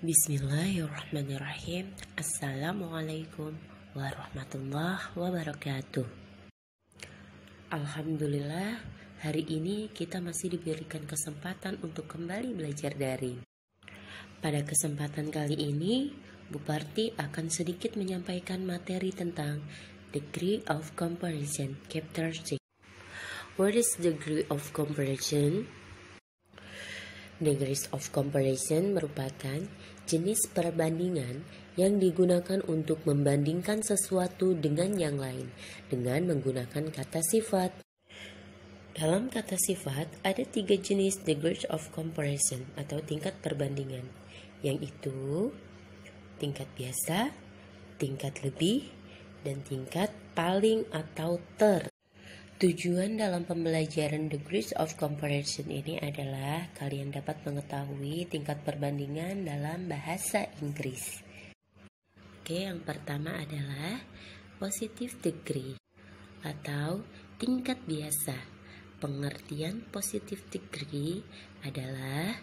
Bismillahirrahmanirrahim. Assalamualaikum warahmatullahi wabarakatuh. Alhamdulillah, hari ini kita masih diberikan kesempatan untuk kembali belajar daring. Pada kesempatan kali ini, Bu Parti akan sedikit menyampaikan materi tentang Degree of Comparison, Chapter 6. What is degree of comparison? Degrees of comparison merupakan jenis perbandingan yang digunakan untuk membandingkan sesuatu dengan yang lain dengan menggunakan kata sifat. Dalam kata sifat ada 3 jenis degrees of comparison atau tingkat perbandingan, yang itu tingkat biasa, tingkat lebih, dan tingkat paling atau ter. Tujuan dalam pembelajaran degrees of comparison ini adalah kalian dapat mengetahui tingkat perbandingan dalam bahasa Inggris. Oke, yang pertama adalah positive degree atau tingkat biasa. Pengertian positive degree adalah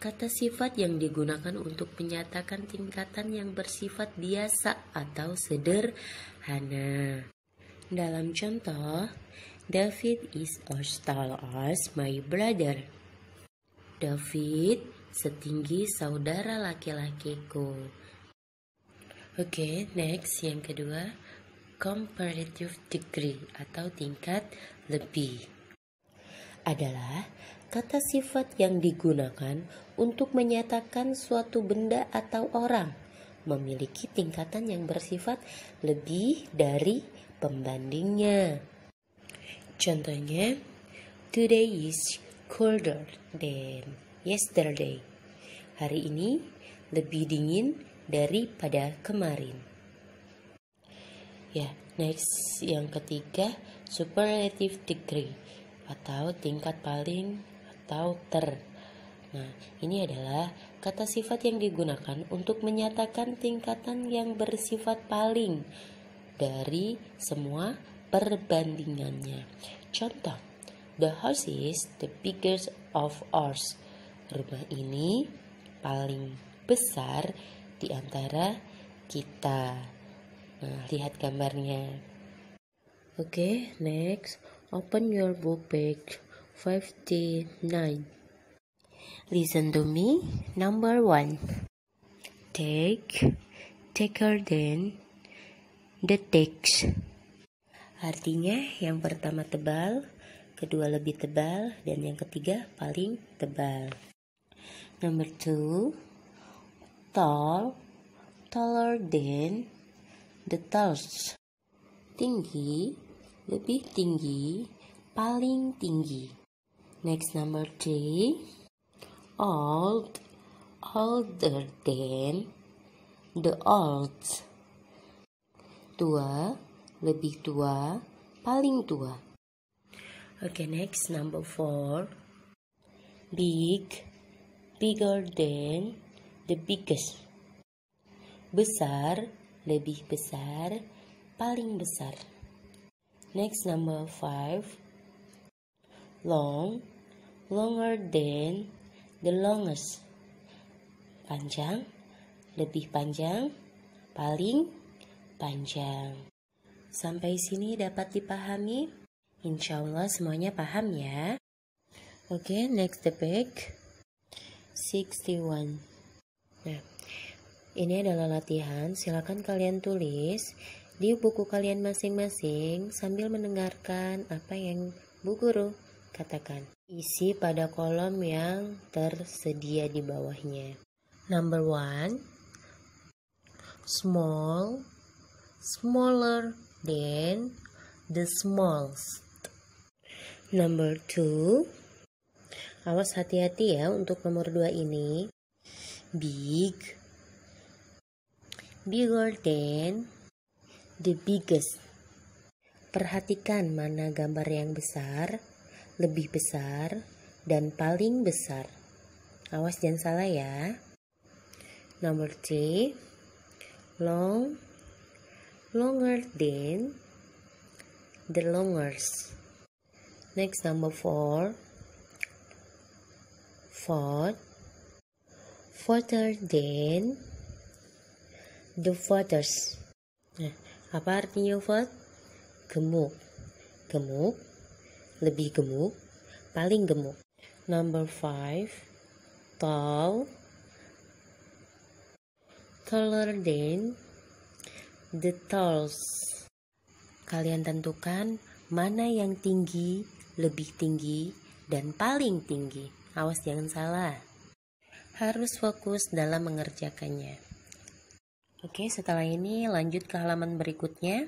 kata sifat yang digunakan untuk menyatakan tingkatan yang bersifat biasa atau sederhana. Dalam contoh, David is as tall as my brother. David setinggi saudara laki-lakiku. Oke, next yang kedua, comparative degree atau tingkat lebih. Adalah kata sifat yang digunakan untuk menyatakan suatu benda atau orang memiliki tingkatan yang bersifat lebih dari pembandingnya. Contohnya, today is colder than yesterday. Hari ini lebih dingin daripada kemarin. Ya, next yang ketiga, superlative degree atau tingkat paling atau ter. Nah, ini adalah kata sifat yang digunakan untuk menyatakan tingkatan yang bersifat paling dari semua perbandingannya. Contoh, the house is the biggest of ours. Rumah ini paling besar di antara kita. Nah, lihat gambarnya. Oke, next, open your book page 59. Listen to me. Number 1. Thicker than the text. Artinya yang pertama tebal, kedua lebih tebal, dan yang ketiga paling tebal. Number 2, taller than the tallest. Tinggi, lebih tinggi, paling tinggi. Next, number 3, older than the old. Tua, lebih tua, paling tua. Okay, next, number 4. Bigger than the biggest. Besar, lebih besar, paling besar. Next, number 5. Longer than the longest. Panjang, lebih panjang, paling panjang. Sampai sini dapat dipahami? Insya Allah semuanya paham ya. Oke, next the page 61. Nah, ini adalah latihan. Silakan kalian tulis di buku kalian masing-masing sambil mendengarkan apa yang Bu Guru katakan. Isi pada kolom yang tersedia di bawahnya. Number 1, smaller than the smallest. Number 2, awas hati-hati ya untuk nomor 2 ini. Bigger than the biggest. Perhatikan mana gambar yang besar, lebih besar, dan paling besar. Awas jangan salah ya. Number 3, longer than the longest. Next, number 4, Fatter than the fattest. Nah, apa artinya fat? Gemuk. Gemuk, lebih gemuk, paling gemuk. Number 5, tall, taller than the tallest. Kalian tentukan mana yang tinggi, lebih tinggi, dan paling tinggi. Awas jangan salah. Harus fokus dalam mengerjakannya. Oke, setelah ini lanjut ke halaman berikutnya.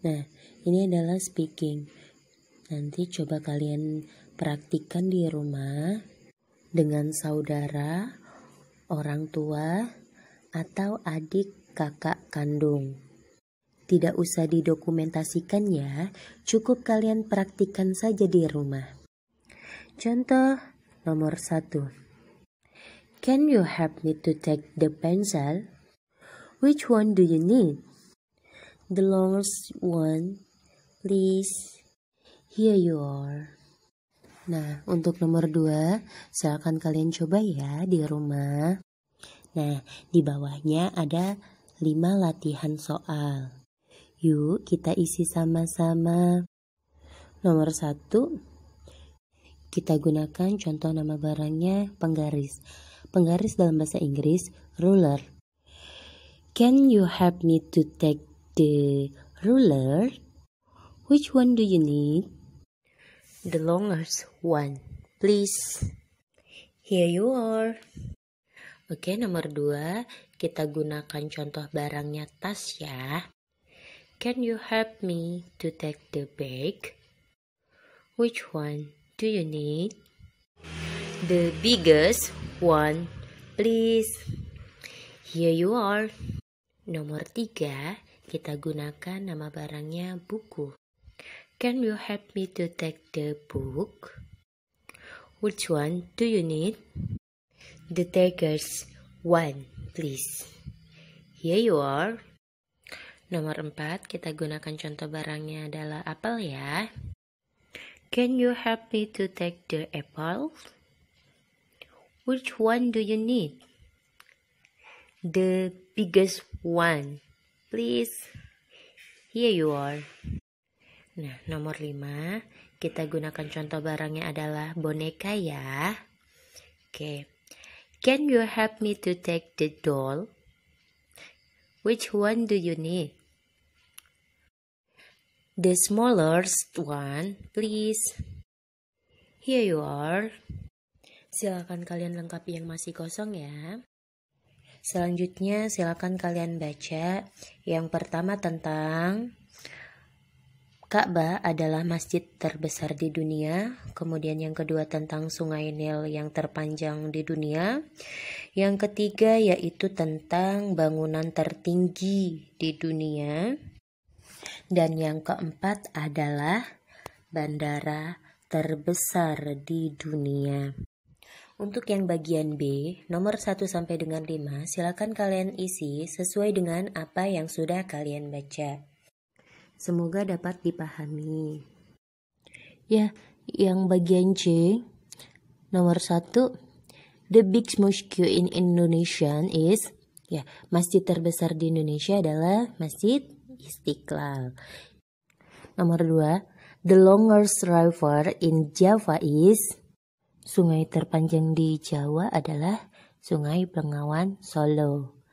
Nah, ini adalah speaking. Nanti coba kalian praktikkan di rumah dengan saudara, orang tua, atau adik kakak kandung. Tidak usah didokumentasikan ya, cukup kalian praktikkan saja di rumah. Contoh nomor 1. Can you help me to take the pencil? Which one do you need? The longest one, please. Here you are. Nah, untuk nomor 2, silakan kalian coba ya di rumah. Nah, di bawahnya ada 5 latihan soal. Yuk kita isi sama-sama. Nomor 1, kita gunakan contoh nama barangnya penggaris. Penggaris dalam bahasa Inggris, ruler. Can you help me to take the ruler? Which one do you need? The longest one, please. Here you are. Oke, nomor 2, kita gunakan contoh barangnya tas ya. Can you help me to take the bag? Which one do you need? The biggest one, please. Here you are. Nomor 3, kita gunakan nama barangnya buku. Can you help me to take the book? Which one do you need? The biggest one, please. Here you are. Nomor 4, kita gunakan contoh barangnya adalah apel ya. Can you help me to take the apple? Which one do you need? The biggest one, please. Here you are. Nah, nomor 5, kita gunakan contoh barangnya adalah boneka ya. Oke. Can you help me to take the doll? Which one do you need? The smallest one, please. Here you are. Silakan kalian lengkapi yang masih kosong ya. Selanjutnya silakan kalian baca. Yang pertama tentang Ka'bah adalah masjid terbesar di dunia. Kemudian yang kedua tentang Sungai Nil yang terpanjang di dunia. Yang ketiga yaitu tentang bangunan tertinggi di dunia. Dan yang keempat adalah bandara terbesar di dunia. Untuk yang bagian B, nomor 1 sampai dengan 5, silakan kalian isi sesuai dengan apa yang sudah kalian baca. Semoga dapat dipahami. Ya, yang bagian C, nomor 1, the biggest mosque in Indonesia is, ya, masjid terbesar di Indonesia adalah Masjid Istiqlal. Nomor 2, the longest river in Java is, sungai terpanjang di Jawa adalah Sungai Bengawan Solo.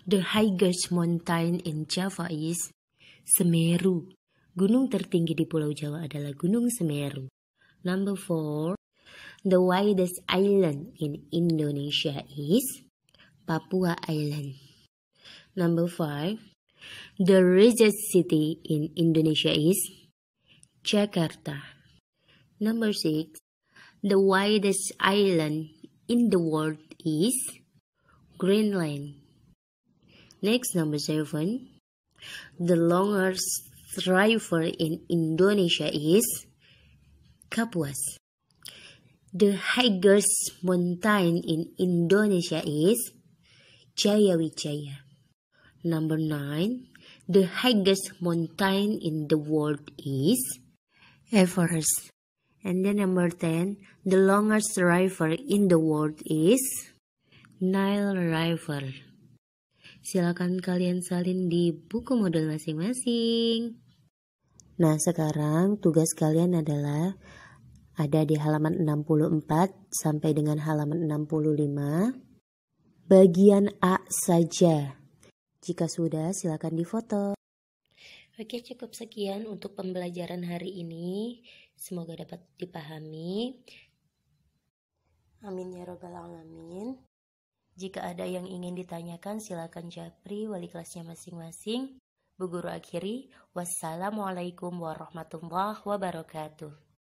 The highest mountain in Java is Semeru. Gunung tertinggi di Pulau Jawa adalah Gunung Semeru. Number 4, the widest island in Indonesia is Papua Island. Number 5, the richest city in Indonesia is Jakarta. Number 6, the widest island in the world is Greenland. Next, number 7, the longest river in Indonesia is Kapuas. The highest mountain in Indonesia is Jayawijaya. Number 9, the highest mountain in the world is Everest. And then number 10, the longest river in the world is Nile River. Silakan kalian salin di buku model masing-masing. Nah, sekarang tugas kalian adalah ada di halaman 64 sampai dengan halaman 65. Bagian A saja. Jika sudah, silakan difoto. Oke, cukup sekian untuk pembelajaran hari ini. Semoga dapat dipahami. Amin ya robbal alamin. Jika ada yang ingin ditanyakan, silakan japri wali kelasnya masing-masing. Bu Guru akhiri, wassalamualaikum warahmatullahi wabarakatuh.